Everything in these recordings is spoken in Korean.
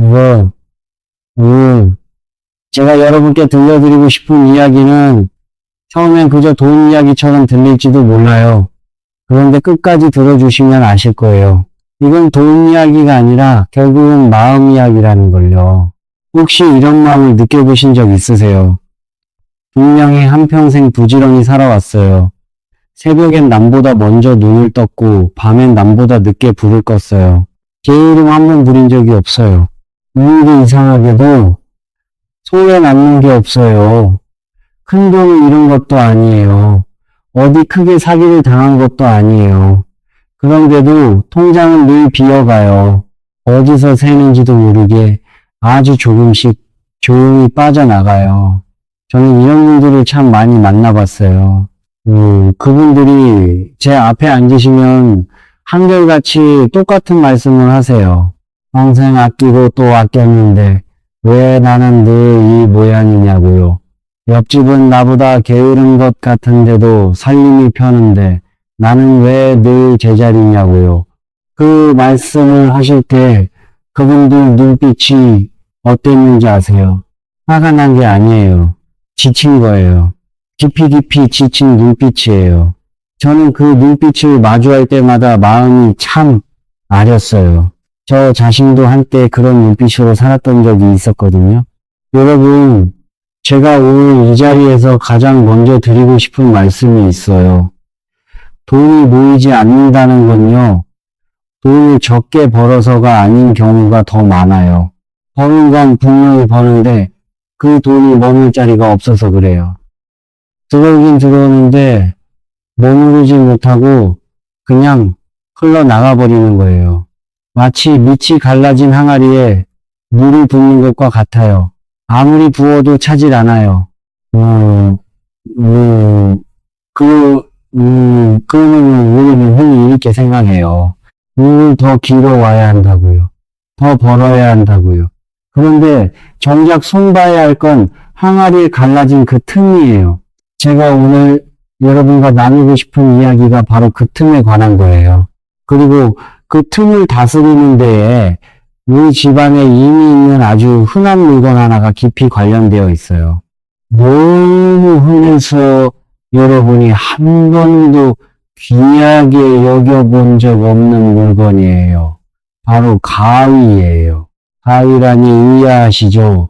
이거, 제가 여러분께 들려드리고 싶은 이야기는 처음엔 그저 돈 이야기처럼 들릴지도 몰라요. 그런데 끝까지 들어주시면 아실 거예요. 이건 돈 이야기가 아니라 결국은 마음 이야기라는 걸요. 혹시 이런 마음을 느껴보신 적 있으세요? 분명히 한평생 부지런히 살아왔어요. 새벽엔 남보다 먼저 눈을 떴고 밤엔 남보다 늦게 불을 껐어요. 제 이름 한 번 부린 적이 없어요. 이일이 이상하게도 손에 남는 게 없어요. 큰 돈을 잃은 것도 아니에요. 어디 크게 사기를 당한 것도 아니에요. 그런데도 통장은 늘 비어가요. 어디서 새는지도 모르게 아주 조금씩 조용히 빠져나가요. 저는 이런 분들을 참 많이 만나봤어요. 그분들이 제 앞에 앉으시면 한결같이 똑같은 말씀을 하세요. 평생 아끼고 또 아꼈는데 왜 나는 늘 이 모양이냐고요. 옆집은 나보다 게으른 것 같은데도 살림이 편한데 나는 왜 늘 제자리냐고요. 그 말씀을 하실 때 그분들 눈빛이 어땠는지 아세요? 화가 난 게 아니에요. 지친 거예요. 깊이 지친 눈빛이에요. 저는 그 눈빛을 마주할 때마다 마음이 참 아렸어요. 저 자신도 한때 그런 눈빛으로 살았던 적이 있었거든요. 여러분, 제가 오늘 이 자리에서 가장 먼저 드리고 싶은 말씀이 있어요. 돈이 모이지 않는다는 건요, 돈을 적게 벌어서가 아닌 경우가 더 많아요. 버는 건 분명히 버는데 그 돈이 머물 자리가 없어서 그래요. 들어오긴 들어오는데 머무르지 못하고 그냥 흘러나가 버리는 거예요. 마치 밑이 갈라진 항아리에 물이 붓는 것과 같아요. 아무리 부어도 차질 않아요. 그러면 우리는 흔히 이렇게 생각해요. 물을 더 길어와야 한다고요. 더 벌어야 한다고요. 그런데 정작 손봐야 할 건 항아리에 갈라진 그 틈이에요. 제가 오늘 여러분과 나누고 싶은 이야기가 바로 그 틈에 관한 거예요. 그리고 그 틈을 다스리는 데에 우리 집안에 이미 있는 아주 흔한 물건 하나가 깊이 관련되어 있어요. 너무 흔해서 여러분이 한 번도 귀하게 여겨본 적 없는 물건이에요. 바로 가위예요. 가위라니 의아하시죠?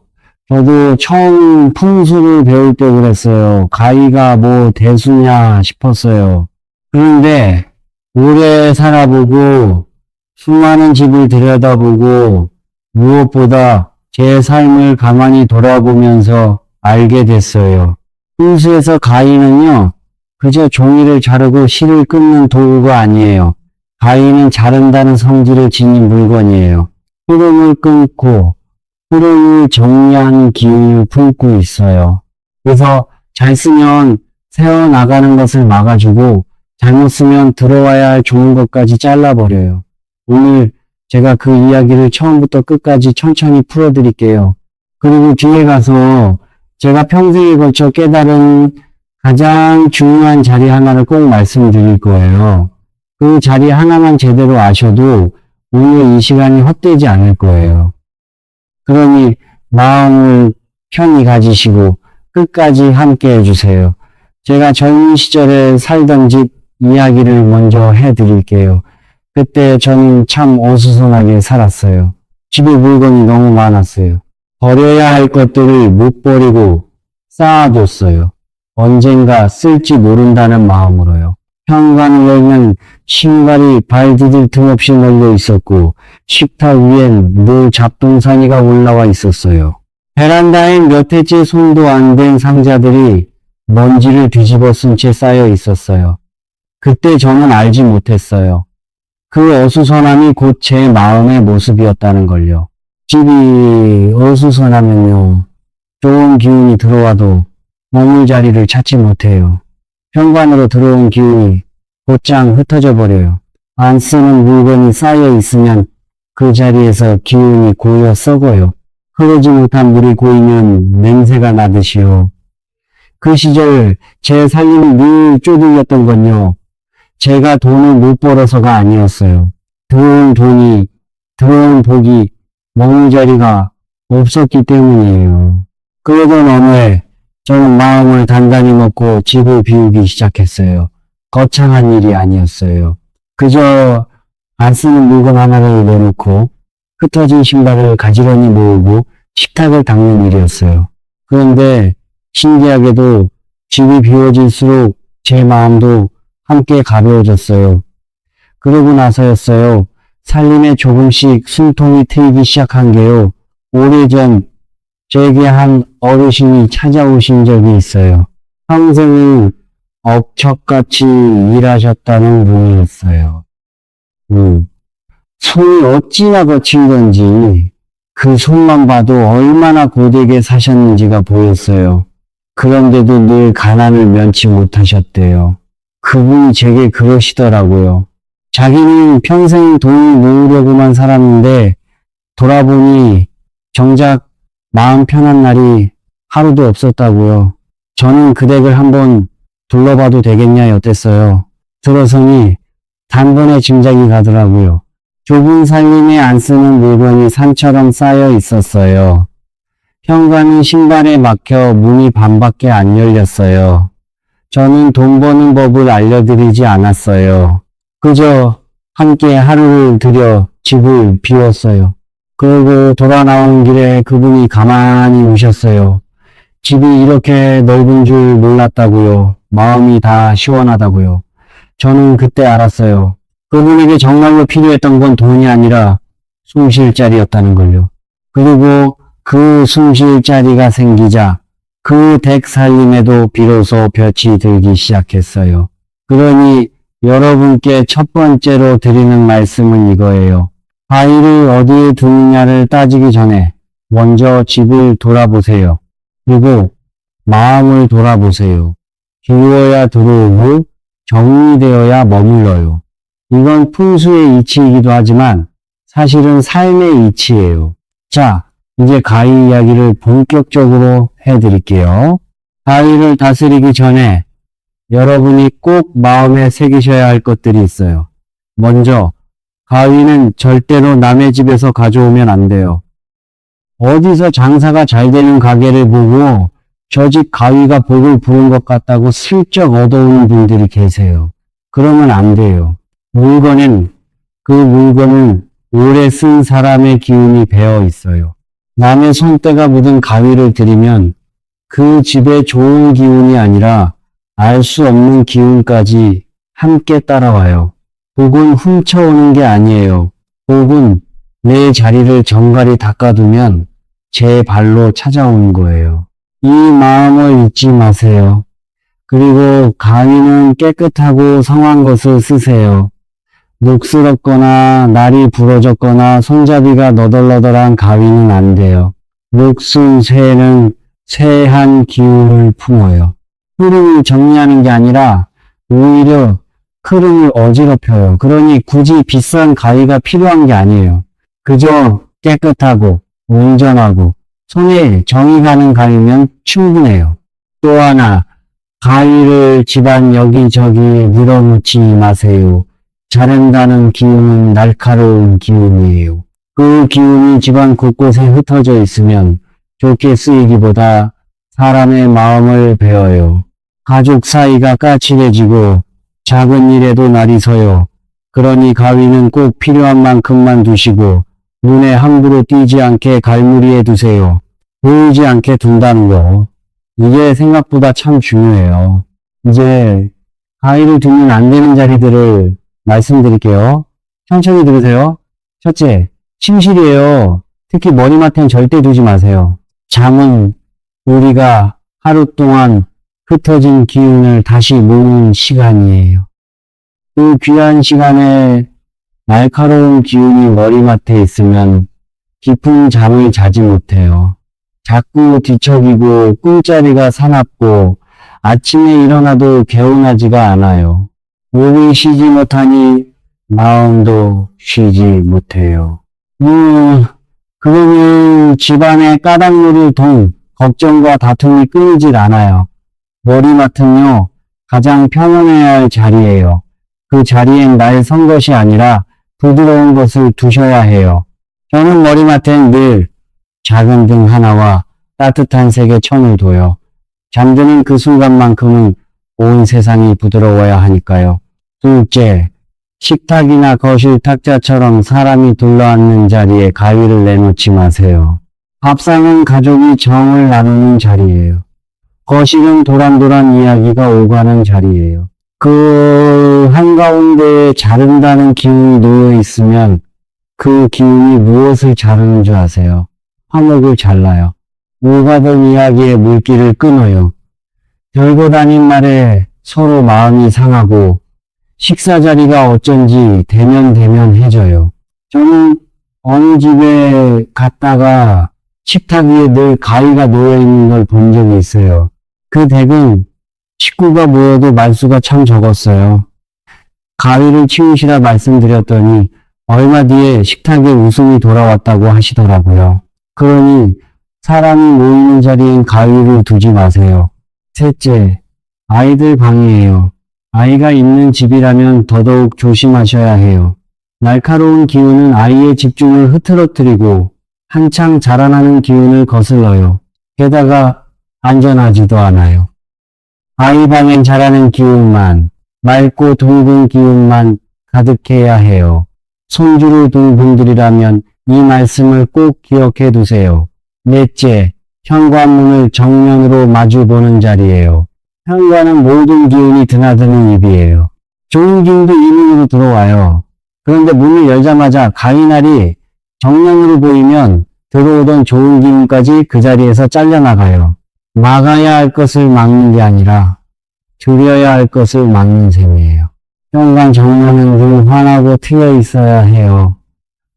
저도 처음 풍수를 배울 때 그랬어요. 가위가 뭐 대수냐 싶었어요. 그런데 오래 살아보고 수많은 집을 들여다보고 무엇보다 제 삶을 가만히 돌아보면서 알게 됐어요. 풍수에서 가위는요, 그저 종이를 자르고 실을 끊는 도구가 아니에요. 가위는 자른다는 성질을 지닌 물건이에요. 흐름을 끊고 흐름을 정리하는 기운을 품고 있어요. 그래서 잘 쓰면 새어나가는 것을 막아주고 잘못 쓰면 들어와야 할 좋은 것까지 잘라버려요. 오늘 제가 그 이야기를 처음부터 끝까지 천천히 풀어드릴게요. 그리고 뒤에 가서 제가 평생에 걸쳐 깨달은 가장 중요한 자리 하나를 꼭 말씀드릴 거예요. 그 자리 하나만 제대로 아셔도 오늘 이 시간이 헛되지 않을 거예요. 그러니 마음을 편히 가지시고 끝까지 함께 해주세요. 제가 젊은 시절에 살던 집 이야기를 먼저 해드릴게요. 그때 저는 참 어수선하게 살았어요. 집에 물건이 너무 많았어요. 버려야 할 것들을 못 버리고 쌓아뒀어요. 언젠가 쓸지 모른다는 마음으로요. 현관을 열면 신발이 발 디딜 틈 없이 널려 있었고 식탁 위엔 늘 잡동사니가 올라와 있었어요. 베란다엔 몇 해째 손도 안 댄 상자들이 먼지를 뒤집어 쓴 채 쌓여 있었어요. 그때 저는 알지 못했어요. 그 어수선함이 곧 제 마음의 모습이었다는 걸요. 집이 어수선하면요, 좋은 기운이 들어와도 머물 자리를 찾지 못해요. 현관으로 들어온 기운이 곧장 흩어져 버려요. 안 쓰는 물건이 쌓여 있으면 그 자리에서 기운이 고여 썩어요. 흐르지 못한 물이 고이면 냄새가 나듯이요. 그 시절 제 살림이 늘 쪼들렸던 건요, 제가 돈을 못 벌어서가 아니었어요. 들어온 복이 머물 자리가 없었기 때문이에요. 그러던 어느 해 저는 마음을 단단히 먹고 집을 비우기 시작했어요. 거창한 일이 아니었어요. 그저 안 쓰는 물건 하나를 내놓고 흩어진 신발을 가지런히 모으고 식탁을 닦는 일이었어요. 그런데 신기하게도 집이 비워질수록 제 마음도 함께 가벼워졌어요. 그러고 나서였어요. 살림에 조금씩 숨통이 트이기 시작한 게요. 오래전 제게 한 어르신이 찾아오신 적이 있어요. 평생을 억척같이 일하셨다는 분이었어요. 손이 어찌나 거친 건지 그 손만 봐도 얼마나 고되게 사셨는지가 보였어요. 그런데도 늘 가난을 면치 못하셨대요. 그분이 제게 그러시더라고요. 자기는 평생 돈을 모으려고만 살았는데 돌아보니 정작 마음 편한 날이 하루도 없었다고요. 저는 그 댁을 한번 둘러봐도 되겠냐 였댔어요. 들어서니 단번에 짐작이 가더라고요. 좁은 살림에 안 쓰는 물건이 산처럼 쌓여 있었어요. 현관은 신발에 막혀 문이 반밖에 안 열렸어요. 저는 돈 버는 법을 알려드리지 않았어요. 그저 함께 하루를 들여 집을 비웠어요. 그리고 돌아 나오는 길에 그분이 가만히 우셨어요. 집이 이렇게 넓은 줄 몰랐다고요. 마음이 다 시원하다고요. 저는 그때 알았어요. 그분에게 정말로 필요했던 건 돈이 아니라 숨 쉴 자리였다는 걸요. 그리고 그 숨 쉴 자리가 생기자 그 댁 살림에도 비로소 볕이 들기 시작했어요. 그러니 여러분께 첫 번째로 드리는 말씀은 이거예요. 아이를 어디에 두느냐를 따지기 전에 먼저 집을 돌아보세요. 그리고 마음을 돌아보세요. 비워야 들어오고 정리되어야 머물러요. 이건 풍수의 이치이기도 하지만 사실은 삶의 이치예요. 자, 이제 가위 이야기를 본격적으로 해드릴게요. 가위를 다스리기 전에 여러분이 꼭 마음에 새기셔야 할 것들이 있어요. 먼저, 가위는 절대로 남의 집에서 가져오면 안 돼요. 어디서 장사가 잘 되는 가게를 보고 저 집 가위가 복을 부른 것 같다고 슬쩍 얻어오는 분들이 계세요. 그러면 안 돼요. 그 물건은 오래 쓴 사람의 기운이 배어 있어요. 남의 손때가 묻은 가위를 들이면 그 집의 좋은 기운이 아니라 알 수 없는 기운까지 함께 따라와요. 복은 훔쳐오는 게 아니에요. 복은 내 자리를 정갈히 닦아두면 제 발로 찾아오는 거예요. 이 마음을 잊지 마세요. 그리고 가위는 깨끗하고 성한 것을 쓰세요. 녹슬었거나 날이 부러졌거나 손잡이가 너덜너덜한 가위는 안 돼요. 녹슨 쇠는 쇠한 기운을 품어요. 흐름을 정리하는 게 아니라 오히려 흐름을 어지럽혀요. 그러니 굳이 비싼 가위가 필요한 게 아니에요. 그저 깨끗하고 온전하고 손에 정이 가는 가위면 충분해요. 또 하나, 가위를 집안 여기저기 밀어놓지 마세요. 자른다는 기운은 날카로운 기운이에요. 그 기운이 집안 곳곳에 흩어져 있으면 좋게 쓰이기보다 사람의 마음을 베어요. 가족 사이가 까칠해지고 작은 일에도 날이 서요. 그러니 가위는 꼭 필요한 만큼만 두시고 눈에 함부로 띄지 않게 갈무리에 두세요. 보이지 않게 둔다는 거. 이게 생각보다 참 중요해요. 이제 가위를 두면 안 되는 자리들을 말씀드릴게요. 천천히 들으세요. 첫째, 침실이에요. 특히 머리맡엔 절대 두지 마세요. 잠은 우리가 하루 동안 흩어진 기운을 다시 모으는 시간이에요. 그 귀한 시간에 날카로운 기운이 머리맡에 있으면 깊은 잠을 자지 못해요. 자꾸 뒤척이고 꿈자리가 사납고 아침에 일어나도 개운하지가 않아요. 몸이 쉬지 못하니 마음도 쉬지 못해요. 그러면 집안의 까닭놀이 돈, 걱정과 다툼이 끊이질 않아요. 머리맡은요, 가장 평온해야 할 자리예요. 그 자리엔 날 선 것이 아니라 부드러운 것을 두셔야 해요. 저는 머리맡엔 늘 작은 등 하나와 따뜻한 색의 천을 둬요. 잠드는 그 순간만큼은 온 세상이 부드러워야 하니까요. 둘째, 식탁이나 거실 탁자처럼 사람이 둘러앉는 자리에 가위를 내놓지 마세요. 밥상은 가족이 정을 나누는 자리예요. 거실은 도란도란 이야기가 오가는 자리예요. 그 한가운데에 자른다는 기운이 놓여 있으면 그 기운이 무엇을 자르는 줄 아세요? 화목을 잘라요. 오가던 이야기의 물기를 끊어요. 들고 다닌 말에 서로 마음이 상하고 식사 자리가 어쩐지 대면대면해져요. 저는 어느 집에 갔다가 식탁 위에 늘 가위가 놓여 있는 걸 본 적이 있어요. 그 댁은 식구가 모여도 말수가 참 적었어요. 가위를 치우시라 말씀드렸더니 얼마 뒤에 식탁에 웃음이 돌아왔다고 하시더라고요. 그러니 사람이 모이는 자리엔 가위를 두지 마세요. 셋째, 아이들 방해예요. 아이가 있는 집이라면 더더욱 조심하셔야 해요. 날카로운 기운은 아이의 집중을 흐트러뜨리고 한창 자라나는 기운을 거슬러요. 게다가 안전하지도 않아요. 아이 방엔 자라는 기운만, 맑고 둥근 기운만 가득해야 해요. 손주를 둔 분들이라면 이 말씀을 꼭 기억해 두세요. 넷째, 현관문을 정면으로 마주보는 자리예요. 현관은 모든 기운이 드나드는 입이에요. 좋은 기운도 이 문으로 들어와요. 그런데 문을 열자마자 가위날이 정면으로 보이면 들어오던 좋은 기운까지 그 자리에서 잘려나가요. 막아야 할 것을 막는 게 아니라 줄여야 할 것을 막는 셈이에요. 현관 정면은 늘 환하고 트여 있어야 해요.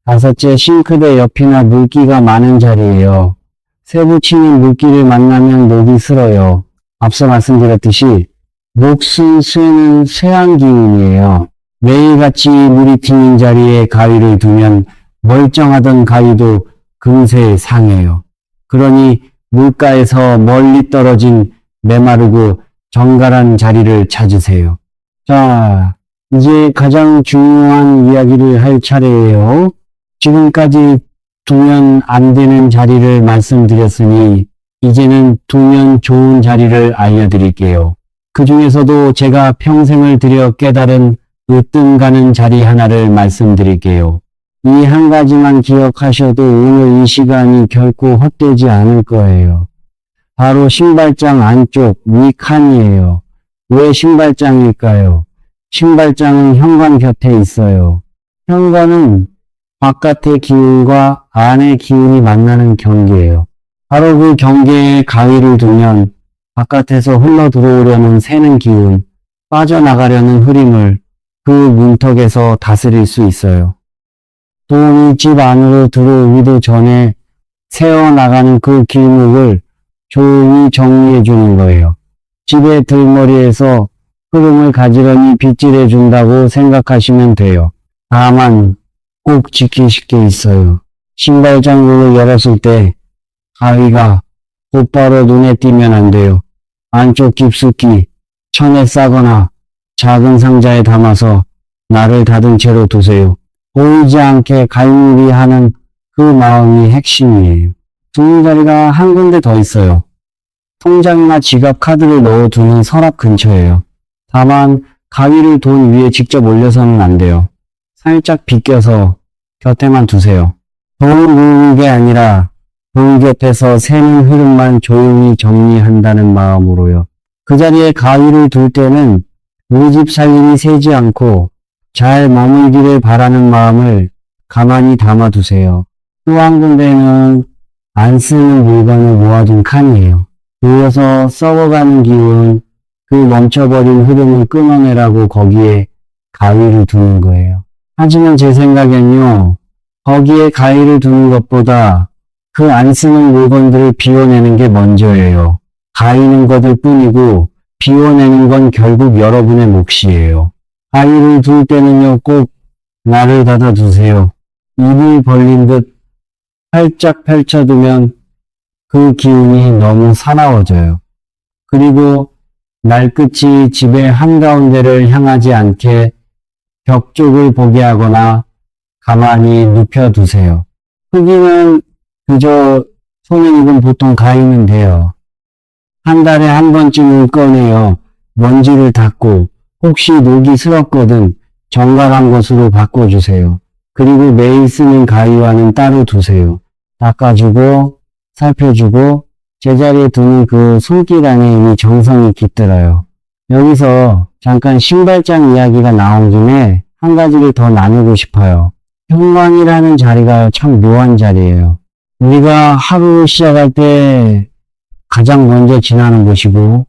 다섯째, 싱크대 옆이나 물기가 많은 자리예요. 새 붙이는 물기를 만나면 녹이 슬어요. 앞서 말씀드렸듯이 목순 쇠는 쇠한 기운이에요. 매일같이 물이 튀는 자리에 가위를 두면 멀쩡하던 가위도 금세 상해요. 그러니 물가에서 멀리 떨어진 메마르고 정갈한 자리를 찾으세요. 자, 이제 가장 중요한 이야기를 할 차례예요. 지금까지 두면 안 되는 자리를 말씀드렸으니 이제는 두면 좋은 자리를 알려드릴게요. 그 중에서도 제가 평생을 들여 깨달은 으뜸 가는 자리 하나를 말씀드릴게요. 이 한 가지만 기억하셔도 오늘 이 시간이 결코 헛되지 않을 거예요. 바로 신발장 안쪽 위 칸이에요. 왜 신발장일까요? 신발장은 현관 곁에 있어요. 현관은 바깥의 기운과 안의 기운이 만나는 경계예요. 바로 그 경계에 가위를 두면 바깥에서 흘러 들어오려는 새는 기운, 빠져나가려는 흐림을 그 문턱에서 다스릴 수 있어요. 또 이 집 안으로 들어오기도 전에 새어나가는 그 길목을 조용히 정리해 주는 거예요. 집의 들머리에서 흐름을 가지런히 빗질해 준다고 생각하시면 돼요. 다만 꼭 지키실 게 있어요. 신발장 문을 열었을 때 가위가 곧바로 눈에 띄면 안 돼요. 안쪽 깊숙이 천에 싸거나 작은 상자에 담아서 날을 닫은 채로 두세요. 보이지 않게 갈무리하는 그 마음이 핵심이에요. 두는 자리가 한 군데 더 있어요. 통장이나 지갑 카드를 넣어두는 서랍 근처예요. 다만 가위를 돈 위에 직접 올려서는 안 돼요. 살짝 비껴서 곁에만 두세요. 돈을 모으는 게 아니라 돈 곁에서 새는 흐름만 조용히 정리한다는 마음으로요. 그 자리에 가위를 둘 때는 우리 집 살림이 새지 않고 잘 머물기를 바라는 마음을 가만히 담아두세요. 또 한 군데는 안 쓰는 물건을 모아둔 칸이에요. 누워서 썩어가는 기운, 그 멈춰버린 흐름을 끊어내라고 거기에 가위를 두는 거예요. 하지만 제 생각엔요, 거기에 가위를 두는 것보다 그 안 쓰는 물건들을 비워내는 게 먼저예요. 가위는 거들 뿐이고 비워내는 건 결국 여러분의 몫이에요. 가위를 둘 때는요, 꼭 날을 닫아 두세요. 입을 벌린 듯 활짝 펼쳐두면 그 기운이 너무 사나워져요. 그리고 날끝이 집의 한가운데를 향하지 않게 벽 쪽을 보게 하거나 가만히 눕혀두세요. 흙이는 그저 손에 익은 보통 가위면 돼요. 한 달에 한 번쯤은 꺼내요. 먼지를 닦고 혹시 녹이 슬었거든 정갈한 것으로 바꿔주세요. 그리고 매일 쓰는 가위와는 따로 두세요. 닦아주고 살펴주고 제자리에 두는 그 손길 안에 이미 정성이 깃들어요. 여기서 잠깐 신발장 이야기가 나온 김에 한 가지를 더 나누고 싶어요. 현관이라는 자리가 참 묘한 자리예요. 우리가 하루를 시작할 때 가장 먼저 지나는 곳이고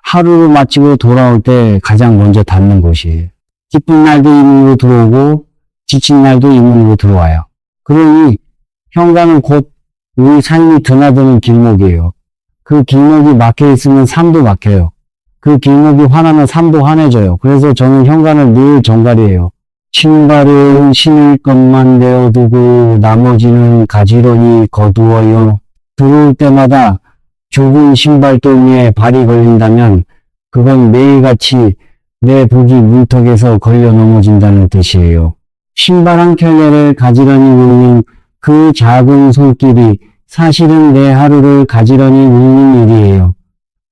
하루를 마치고 돌아올 때 가장 먼저 닫는 곳이에요. 기쁜 날도 이 문으로 들어오고 지친 날도 이 문으로 들어와요. 그러니 현관은 곧 우리 삶이 드나드는 길목이에요. 그 길목이 막혀 있으면 삶도 막혀요. 그 길목이 환하면 삶도 환해져요. 그래서 저는 현관을 늘 정갈이에요. 신발은 신을 것만 내어두고 나머지는 가지런히 거두어요. 들어올 때마다 좁은 신발동에 발이 걸린다면 그건 매일같이 내 복이 문턱에서 걸려 넘어진다는 뜻이에요. 신발 한 켤레를 가지런히 긁는 그 작은 손길이 사실은 내 하루를 가지런히 긁는 일이에요.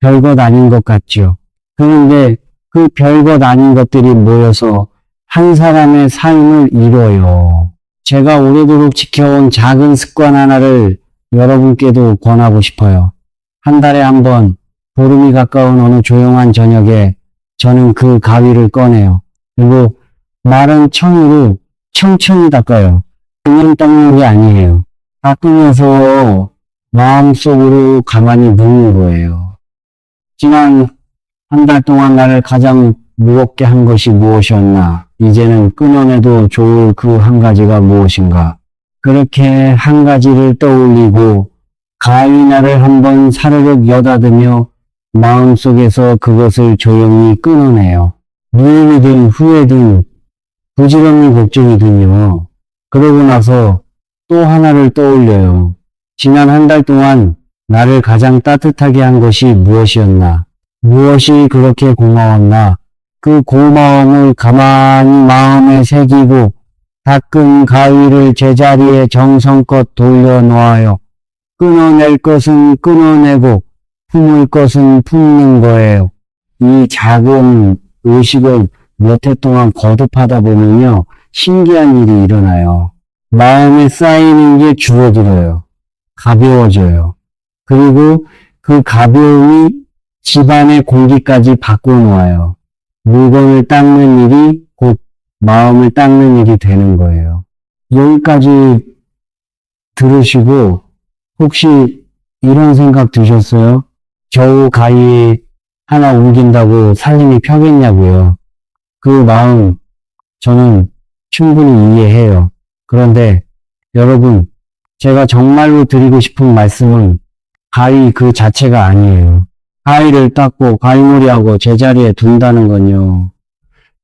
별것 아닌 것 같죠. 그런데 그 별것 아닌 것들이 모여서 한 사람의 삶을 이뤄요. 제가 오래도록 지켜온 작은 습관 하나를 여러분께도 권하고 싶어요. 한 달에 한 번, 보름이 가까운 어느 조용한 저녁에 저는 그 가위를 꺼내요. 그리고 마른 청으로 천천히 닦아요. 그냥 닦는 게 아니에요. 닦으면서 마음속으로 가만히 묻는 거예요. 지난 한 달 동안 나를 가장 무겁게 한 것이 무엇이었나? 이제는 끊어내도 좋을 그 한 가지가 무엇인가? 그렇게 한 가지를 떠올리고 가위날을 한번 사르륵 여다듬며 마음속에서 그것을 조용히 끊어내요. 미움이든 후회든 부질없는 걱정이든요. 그러고 나서 또 하나를 떠올려요. 지난 한 달 동안 나를 가장 따뜻하게 한 것이 무엇이었나? 무엇이 그렇게 고마웠나? 그 고마움을 가만히 마음에 새기고 닦은 가위를 제자리에 정성껏 돌려놓아요. 끊어낼 것은 끊어내고 품을 것은 품는 거예요. 이 작은 의식을 몇 해 동안 거듭하다 보면요. 신기한 일이 일어나요. 마음에 쌓이는 게 줄어들어요. 가벼워져요. 그리고 그 가벼움이 집안의 공기까지 바꿔놓아요. 물건을 닦는 일이 곧 마음을 닦는 일이 되는 거예요. 여기까지 들으시고 혹시 이런 생각 드셨어요? 겨우 가위 하나 옮긴다고 살림이 펴겠냐고요. 그 마음 저는 충분히 이해해요. 그런데 여러분, 제가 정말로 드리고 싶은 말씀은 가위 그 자체가 아니에요. 가위를 닦고 가위놀이하고 제자리에 둔다는 건요.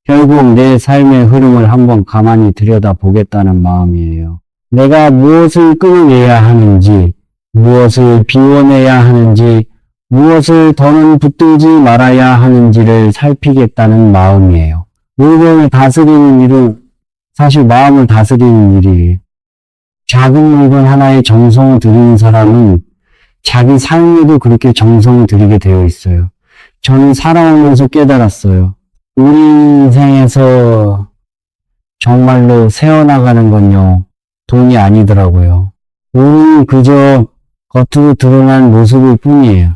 결국 내 삶의 흐름을 한번 가만히 들여다보겠다는 마음이에요. 내가 무엇을 끊어내야 하는지, 무엇을 비워내야 하는지, 무엇을 더는 붙들지 말아야 하는지를 살피겠다는 마음이에요. 물건을 다스리는 일은 사실 마음을 다스리는 일이에요. 작은 물건 하나에 정성을 들이는 사람은 자기 삶에도 그렇게 정성을 들이게 되어 있어요. 저는 살아오면서 깨달았어요. 우리 인생에서 정말로 세워나가는 건요, 돈이 아니더라고요. 돈은 그저 겉으로 드러난 모습일 뿐이에요.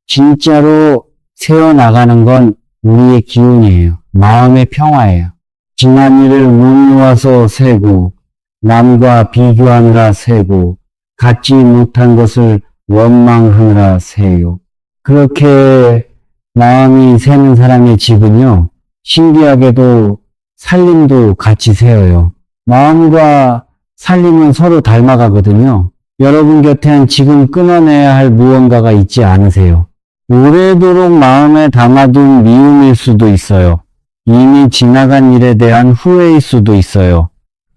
진짜로 세워나가는 건 우리의 기운이에요. 마음의 평화예요. 지난 일을 묵모아서 세고, 남과 비교하느라 세고, 갖지 못한 것을 원망하느라 세요. 그렇게 마음이 새는 사람의 집은요, 신기하게도 살림도 같이 새어요. 마음과 살림은 서로 닮아가거든요. 여러분 곁엔 지금 끊어내야 할 무언가가 있지 않으세요? 오래도록 마음에 담아둔 미움일 수도 있어요. 이미 지나간 일에 대한 후회일 수도 있어요.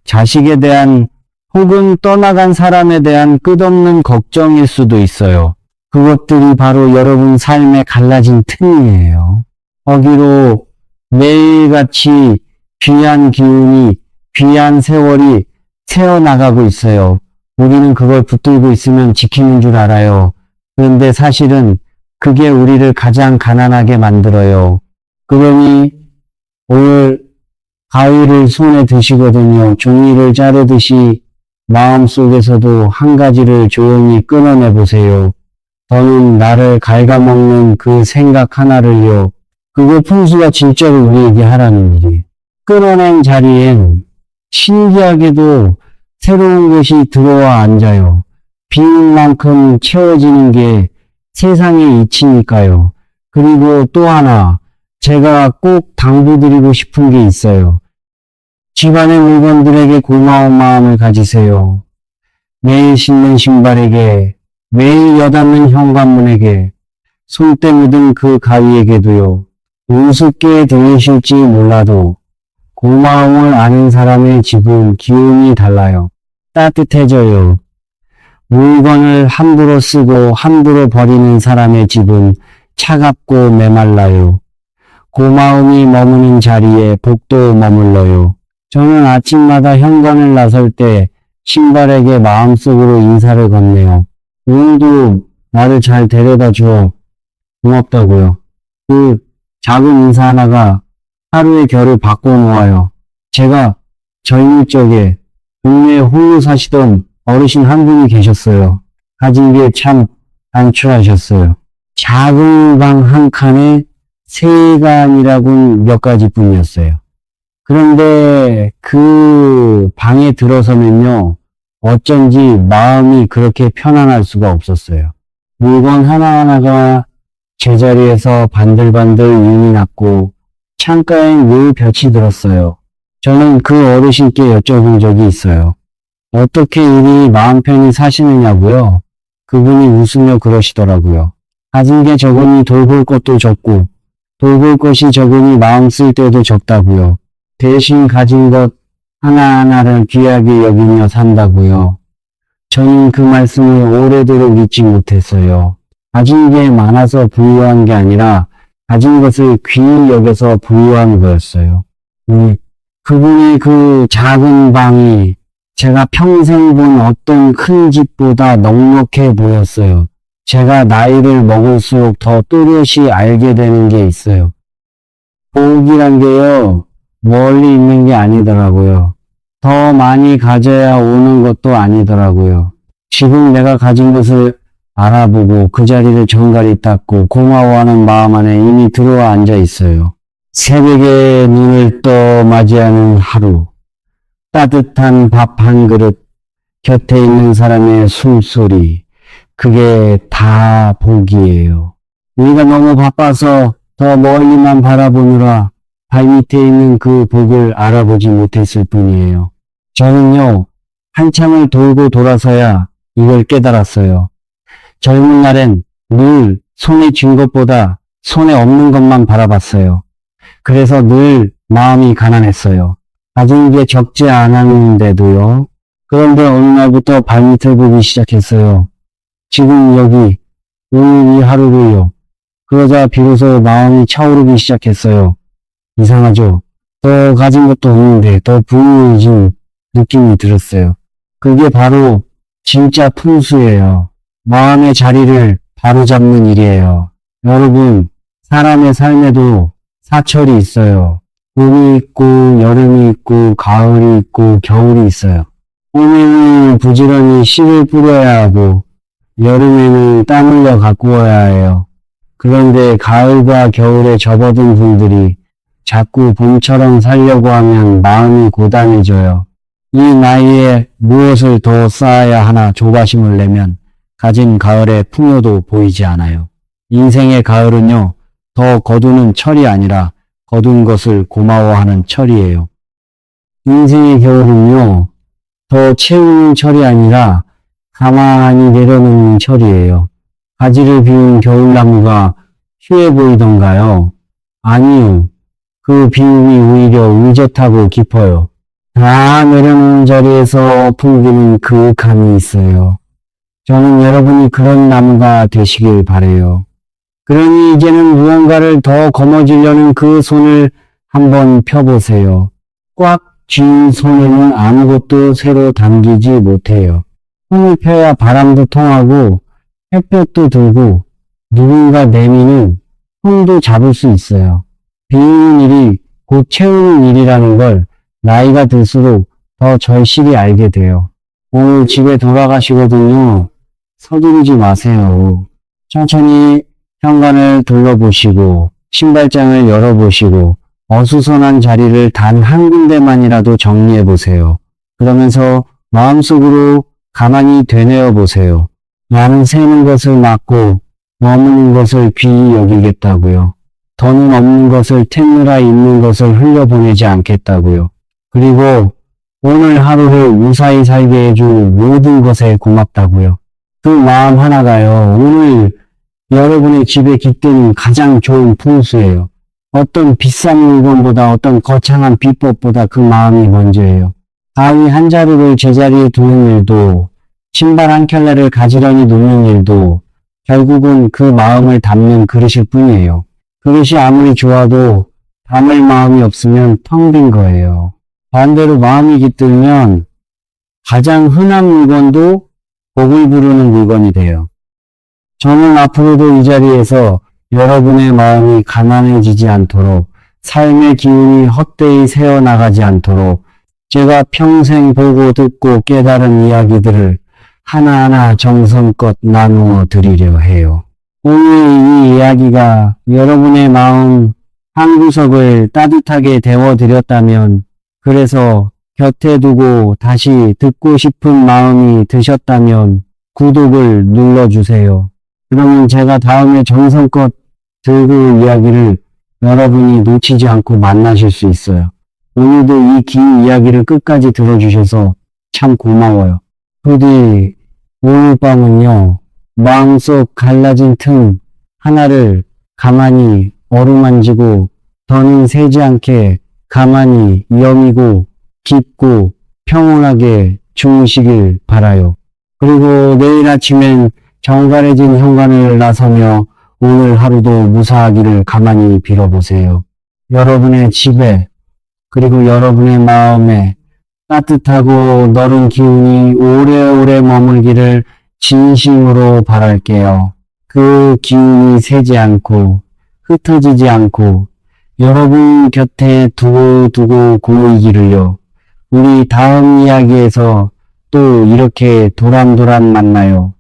자식에 대한 혹은 떠나간 사람에 대한 끝없는 걱정일 수도 있어요. 그것들이 바로 여러분 삶의 갈라진 틈이에요. 거기로 매일같이 귀한 기운이, 귀한 세월이 새어나가고 있어요. 우리는 그걸 붙들고 있으면 지키는 줄 알아요. 그런데 사실은 그게 우리를 가장 가난하게 만들어요. 그러니 오늘 가위를 손에 드시거든요. 종이를 자르듯이 마음속에서도 한 가지를 조용히 끊어내 보세요. 저는 나를 갉아먹는 그 생각 하나를요. 그거 풍수가 진짜로 우리에게 하라는 일이. 끊어낸 자리엔 신기하게도 새로운 것이 들어와 앉아요. 비는 만큼 채워지는 게 세상의 이치니까요. 그리고 또 하나, 제가 꼭 당부드리고 싶은 게 있어요. 집안의 물건들에게 고마운 마음을 가지세요. 매일 신는 신발에게, 매일 여닫는 현관문에게, 손때 묻은 그 가위에게도요. 우습게 들리실지 몰라도 고마움을 아는 사람의 집은 기운이 달라요. 따뜻해져요. 물건을 함부로 쓰고 함부로 버리는 사람의 집은 차갑고 메말라요. 고마움이 머무는 자리에 복도 머물러요. 저는 아침마다 현관을 나설 때 신발에게 마음속으로 인사를 건네요. 오늘도 나를 잘 데려다 줘. 고맙다고요. 그 작은 인사 하나가 하루의 결을 바꿔놓아요. 제가 젊을 적에 동네에 홀로 사시던 어르신 한 분이 계셨어요. 가진 게 참 단출하셨어요. 작은 방 한 칸에 세간이라고는 몇 가지뿐이었어요. 그런데 그 방에 들어서면요, 어쩐지 마음이 그렇게 편안할 수가 없었어요. 물건 하나하나가 제자리에서 반들반들 윤이 났고 창가엔 늘 볕이 들었어요. 저는 그 어르신께 여쭤본 적이 있어요. 어떻게 이리 마음 편히 사시느냐고요? 그분이 웃으며 그러시더라고요. 가진 게 적으니 돌볼 것도 적고 돌볼 것이 적으니 마음 쓸 때도 적다고요. 대신 가진 것 하나하나를 귀하게 여기며 산다고요. 저는 그 말씀을 오래도록 잊지 못했어요. 가진 게 많아서 부유한 게 아니라 가진 것을 귀히 여겨서 부유한 거였어요. 그분의 그 작은 방이 제가 평생 본 어떤 큰 집보다 넉넉해 보였어요. 제가 나이를 먹을수록 더 또렷이 알게 되는 게 있어요. 복이란 게요, 멀리 있는 게 아니더라고요. 더 많이 가져야 오는 것도 아니더라고요. 지금 내가 가진 것을 알아보고 그 자리를 정갈히 닦고 고마워하는 마음 안에 이미 들어와 앉아 있어요. 새벽에 눈을 떠 맞이하는 하루, 따뜻한 밥 한 그릇, 곁에 있는 사람의 숨소리, 그게 다 복이에요. 우리가 너무 바빠서 더 멀리만 바라보느라 발밑에 있는 그 복을 알아보지 못했을 뿐이에요. 저는요, 한참을 돌고 돌아서야 이걸 깨달았어요. 젊은 날엔 늘 손에 쥔 것보다 손에 없는 것만 바라봤어요. 그래서 늘 마음이 가난했어요. 가진 게 적지 않았는데도요. 그런데 어느 날부터 발밑을 보기 시작했어요. 지금 여기 오늘 이 하루를요. 그러자 비로소 마음이 차오르기 시작했어요. 이상하죠? 더 가진 것도 없는데 더 부유해진 느낌이 들었어요. 그게 바로 진짜 풍수예요. 마음의 자리를 바로잡는 일이에요. 여러분, 사람의 삶에도 사철이 있어요. 봄이 있고 여름이 있고 가을이 있고 겨울이 있어요. 봄에는 부지런히 씨를 뿌려야 하고 여름에는 땀 흘려 가꾸어야 해요. 그런데 가을과 겨울에 접어든 분들이 자꾸 봄처럼 살려고 하면 마음이 고단해져요. 이 나이에 무엇을 더 쌓아야 하나 조바심을 내면 가진 가을의 풍요도 보이지 않아요. 인생의 가을은요, 더 거두는 철이 아니라 거둔 것을 고마워하는 철이에요. 인생의 겨울은요, 더 채우는 철이 아니라 가만히 내려놓는 철이에요. 가지를 비운 겨울나무가 휴해 보이던가요? 아니요. 그 비움이 오히려 의젓하고 깊어요. 다 내려놓는 자리에서 풍기는 그 감이 있어요. 저는 여러분이 그런 나무가 되시길 바래요. 그러니 이제는 무언가를 더 거머쥐려는 그 손을 한번 펴보세요. 꽉 쥔 손에는 아무것도 새로 담기지 못해요. 손을 펴야 바람도 통하고 햇볕도 들고 누군가 내미는 손도 잡을 수 있어요. 비우는 일이 곧 채우는 일이라는 걸 나이가 들수록 더 절실히 알게 돼요. 오늘 집에 돌아가시거든요. 서두르지 마세요. 천천히 현관을 둘러보시고 신발장을 열어보시고 어수선한 자리를 단 한 군데만이라도 정리해 보세요. 그러면서 마음속으로 가만히 되뇌어 보세요. 나는 새는 것을 막고 머무는 것을 귀히 여기겠다고요. 더는 없는 것을 템느라 있는 것을 흘려보내지 않겠다고요. 그리고 오늘 하루를 무사히 살게 해준 모든 것에 고맙다고요. 그 마음 하나가요. 오늘 여러분의 집에 깃드는 가장 좋은 풍수예요. 어떤 비싼 물건보다 어떤 거창한 비법보다 그 마음이 먼저예요. 가위 한 자루를 제자리에 두는 일도 신발 한 켤레를 가지런히 놓는 일도 결국은 그 마음을 담는 그릇일 뿐이에요. 그릇이 아무리 좋아도 담을 마음이 없으면 텅 빈 거예요. 반대로 마음이 깃들면 가장 흔한 물건도 복을 부르는 물건이 돼요. 저는 앞으로도 이 자리에서 여러분의 마음이 가난해지지 않도록 삶의 기운이 헛되이 새어나가지 않도록 제가 평생 보고 듣고 깨달은 이야기들을 하나하나 정성껏 나누어 드리려 해요. 오늘 이 이야기가 여러분의 마음 한 구석을 따뜻하게 데워드렸다면, 그래서 곁에 두고 다시 듣고 싶은 마음이 드셨다면 구독을 눌러주세요. 그러면 제가 다음에 정성껏 들고 이야기를 여러분이 놓치지 않고 만나실 수 있어요. 오늘도 이 긴 이야기를 끝까지 들어주셔서 참 고마워요. 부디 오늘 밤은요, 마음속 갈라진 틈 하나를 가만히 어루만지고 더는 새지 않게 가만히 여미고 깊고 평온하게 주무시길 바라요. 그리고 내일 아침엔 정갈해진 현관을 나서며 오늘 하루도 무사하기를 가만히 빌어보세요. 여러분의 집에 그리고 여러분의 마음에 따뜻하고 너른 기운이 오래오래 머물기를 진심으로 바랄게요. 그 기운이 새지 않고 흩어지지 않고 여러분 곁에 두고 고이기를요. 우리 다음 이야기에서 또 이렇게 도란도란 만나요.